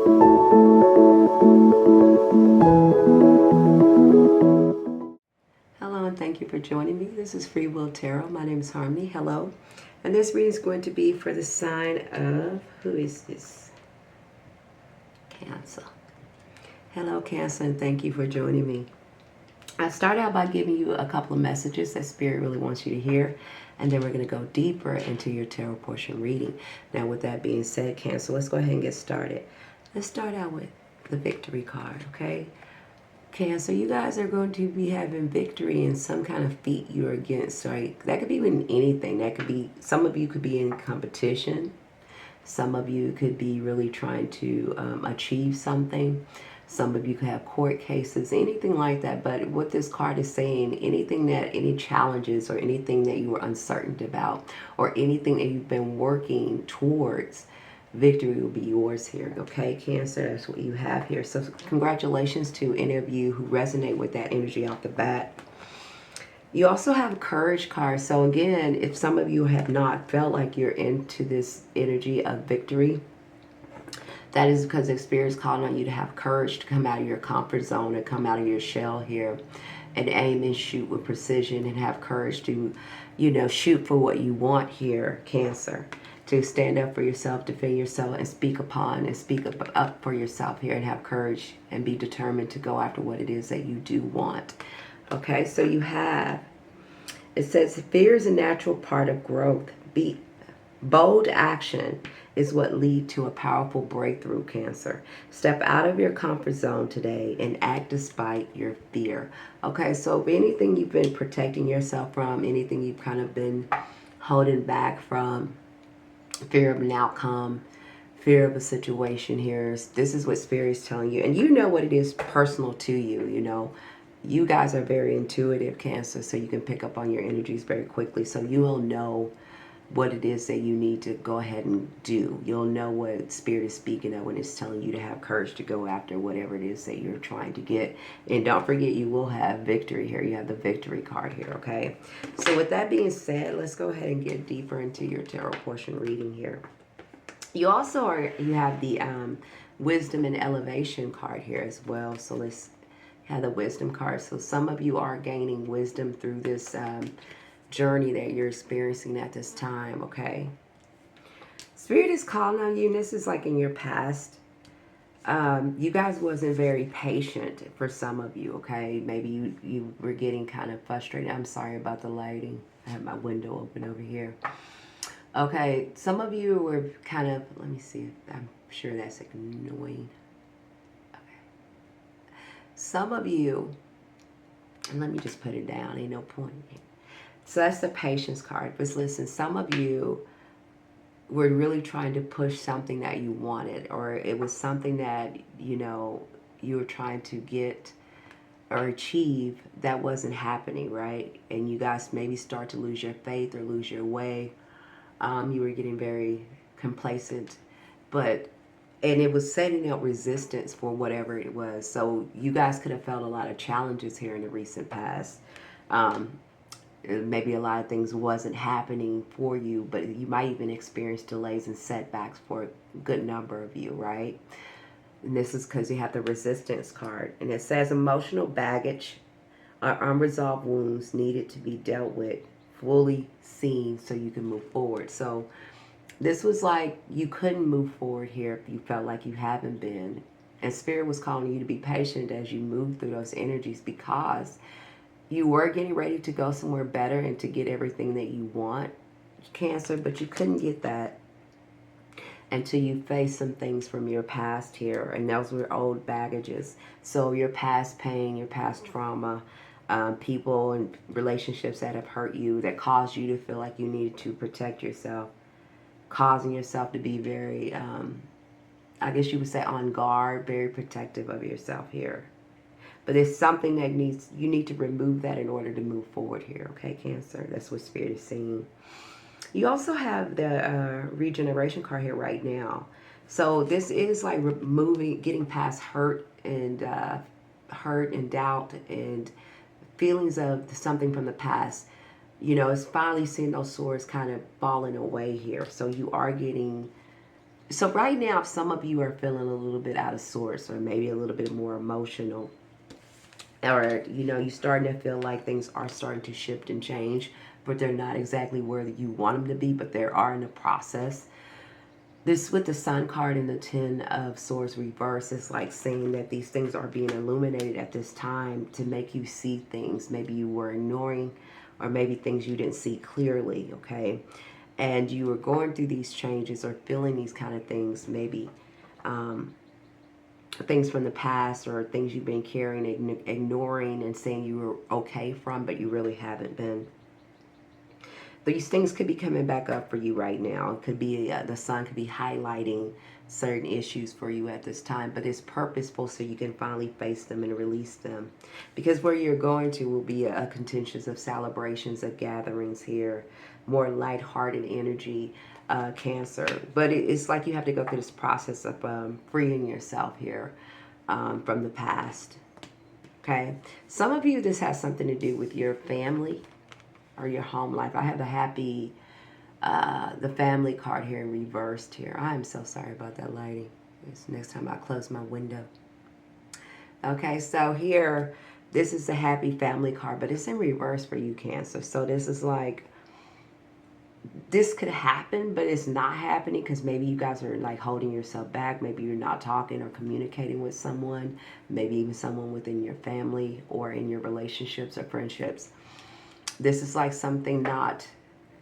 Hello and thank you for joining me. This is Free Will Tarot. My name is Harmony. Hello. And this reading is going to be for the sign of, who is this? Cancer. Hello, Cancer, and thank you for joining me. I start out by giving you a couple of messages that Spirit really wants you to hear, and then we're going to go deeper into your tarot portion reading. Now, with that being said, Cancer, let's go ahead and get started. Let's start out with the victory card, okay? Cancer, you guys are going to be having victory in some kind of feat you're against, right? That could be in anything. That could be, some of you could be in competition. Some of you could be really trying to achieve something. Some of you could have court cases, anything like that. But what this card is saying, anything that, any challenges or anything that you were uncertain about, or anything that you've been working towards, victory will be yours here, okay, Cancer? That's what you have here. So congratulations to any of you who resonate with that energy off the bat. You also have a courage card. So again, if some of you have not felt like you're into this energy of victory, that is because the Spirit is calling on you to have courage to come out of your comfort zone and come out of your shell here and aim and shoot with precision and have courage to, you know, shoot for what you want here, Cancer. To stand up for yourself, defend yourself, and speak upon and speak up for yourself here and have courage and be determined to go after what it is that you do want. Okay, so you have, it says, fear is a natural part of growth. Bold action is what leads to a powerful breakthrough, Cancer. Step out of your comfort zone today and act despite your fear. Okay, so if anything you've been protecting yourself from, anything you've kind of been holding back from, fear of an outcome, fear of a situation here, this is what Spirit is telling you. And you know what it is personal to you, you know. You guys are very intuitive, Cancer, so you can pick up on your energies very quickly. So you will know what it is that you need to go ahead and do. You'll know what Spirit is speaking of when it's telling you to have courage to go after whatever it is that you're trying to get. And don't forget, you will have victory here. You have the victory card here, okay? So with that being said, let's go ahead and get deeper into your tarot portion reading here. You also you have the wisdom and elevation card here as well. So let's have the wisdom card. So some of you are gaining wisdom through this journey that you're experiencing at this time, okay? Spirit is calling on you, and this is like in your past. You guys wasn't very patient for some of you, okay? Maybe you were getting kind of frustrated. I'm sorry about the lighting. I have my window open over here. Okay, some of you were kind of, let me see, I'm sure that's annoying. Okay. Some of you, and let me just put it down, ain't no point. So that's the patience card. But listen, some of you were really trying to push something that you wanted, or it was something that, you know, you were trying to get or achieve that wasn't happening, right? And you guys maybe start to lose your faith or lose your way. You were getting very complacent, and it was setting up resistance for whatever it was. So you guys could have felt a lot of challenges here in the recent past. Maybe a lot of things wasn't happening for you, but you might even experience delays and setbacks for a good number of you, right? And this is because you have the resistance card. And it says emotional baggage or unresolved wounds needed to be dealt with, fully seen so you can move forward. So this was like you couldn't move forward here if you felt like you haven't been. And Spirit was calling you to be patient as you move through those energies, because you were getting ready to go somewhere better and to get everything that you want, Cancer, but you couldn't get that until you faced some things from your past here, and those were old baggages. So your past pain, your past trauma, people and relationships that have hurt you, that caused you to feel like you needed to protect yourself, causing yourself to be very, I guess you would say, on guard, very protective of yourself here. But there's something that you need to remove that in order to move forward here, okay, Cancer? That's what Spirit is saying. You also have the regeneration card here right now. So this is like removing, getting past hurt and doubt and feelings of something from the past. You know, it's finally seeing those swords kind of falling away here. So you are getting So right now, if some of you are feeling a little bit out of sorts or maybe a little bit more emotional, or you're starting to feel like things are starting to shift and change, but they're not exactly where you want them to be, but they are in the process. This with the Sun card and the Ten of Swords reverse is like saying that these things are being illuminated at this time to make you see things maybe you were ignoring, or maybe things you didn't see clearly, okay? And you were going through these changes or feeling these kind of things, maybe things from the past or things you've been carrying, ignoring and saying you were okay from, but you really haven't been. These things could be coming back up for you right now. It could be the sun could be highlighting certain issues for you at this time, but it's purposeful so you can finally face them and release them. Because where you're going to will be a contentious of celebrations, of gatherings here, more lighthearted energy, Cancer. But it's like you have to go through this process of freeing yourself here from the past. Okay? Some of you, this has something to do with your family or your home life. I have the family card here reversed here. I am so sorry about that lighting. It's next time I close my window. Okay, so here, this is the happy family card, but it's in reverse for you, Cancer. So this is like, this could happen, but it's not happening because maybe you guys are like holding yourself back. Maybe you're not talking or communicating with someone, maybe even someone within your family or in your relationships or friendships. This is like something not,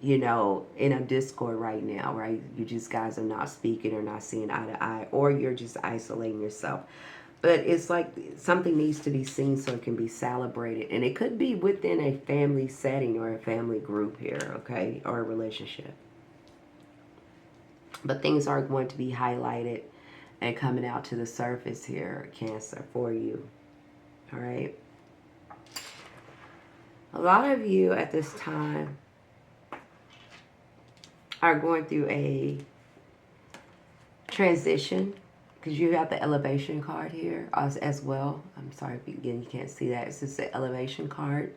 in a discord right now, right? You just guys are not speaking or not seeing eye to eye, or you're just isolating yourself. But it's like something needs to be seen so it can be celebrated. And it could be within a family setting or a family group here, okay? Or a relationship. But things are going to be highlighted and coming out to the surface here, Cancer, for you. All right? A lot of you at this time are going through a transition, because you have the elevation card here as well. I'm sorry if you can't see that. It's just the elevation card.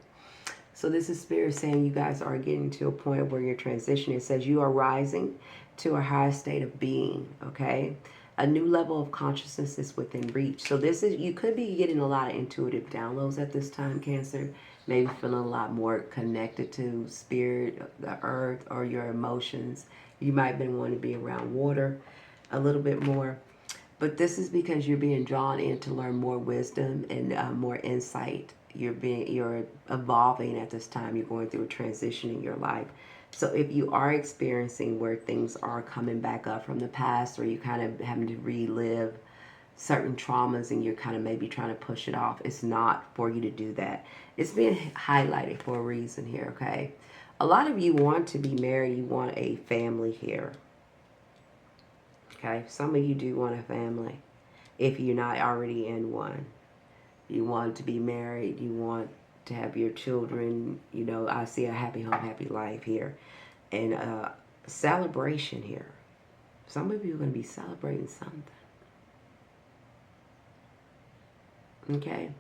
So this is Spirit saying you guys are getting to a point where you're transitioning. It says you are rising to a higher state of being, okay? A new level of consciousness is within reach. So this is, you could be getting a lot of intuitive downloads at this time, Cancer. Maybe feeling a lot more connected to spirit, the earth, or your emotions. You might have been wanting to be around water a little bit more. But this is because you're being drawn in to learn more wisdom and more insight. You're evolving at this time. You're going through a transition in your life. So if you are experiencing where things are coming back up from the past, or you kind of having to relive certain traumas and you're kind of maybe trying to push it off, it's not for you to do that. It's being highlighted for a reason here, okay? A lot of you want to be married. You want a family here. Okay, some of you do want a family if you're not already in one. You want to be married. You want to have your children. I see a happy home, happy life here. And a celebration here. Some of you are going to be celebrating something. Okay.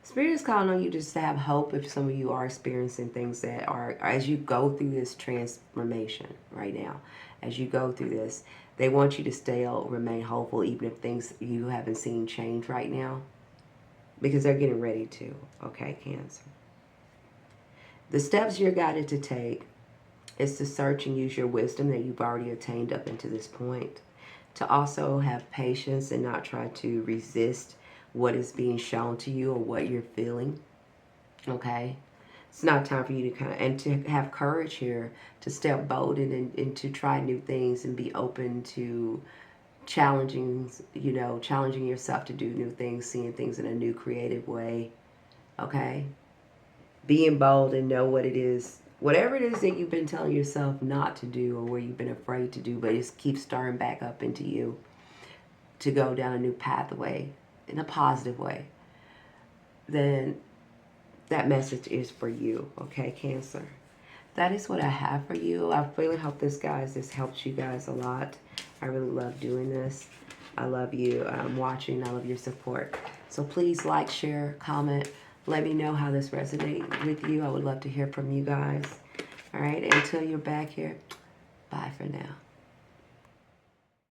Spirit is calling on you just to have hope if some of you are experiencing things that are, as you go through this transformation right now, as you go through this, they want you to remain hopeful even if things you haven't seen change right now, because they're getting ready to, okay, Cancer. The steps you're guided to take is to search and use your wisdom that you've already attained up until this point, to also have patience and not try to resist what is being shown to you or what you're feeling, okay? It's not time for you to and to have courage here, to step bold and to try new things and be open to challenging yourself to do new things, seeing things in a new creative way, okay? Being bold and know what it is, whatever it is that you've been telling yourself not to do or where you've been afraid to do, but it keeps stirring back up into you to go down a new pathway in a positive way, then that message is for you, okay, Cancer? That is what I have for you. I really hope this helps you guys a lot. I really love doing this. I love you watching. I love your support. So please like, share, comment. Let me know how this resonates with you. I would love to hear from you guys. All right, until you're back here, bye for now.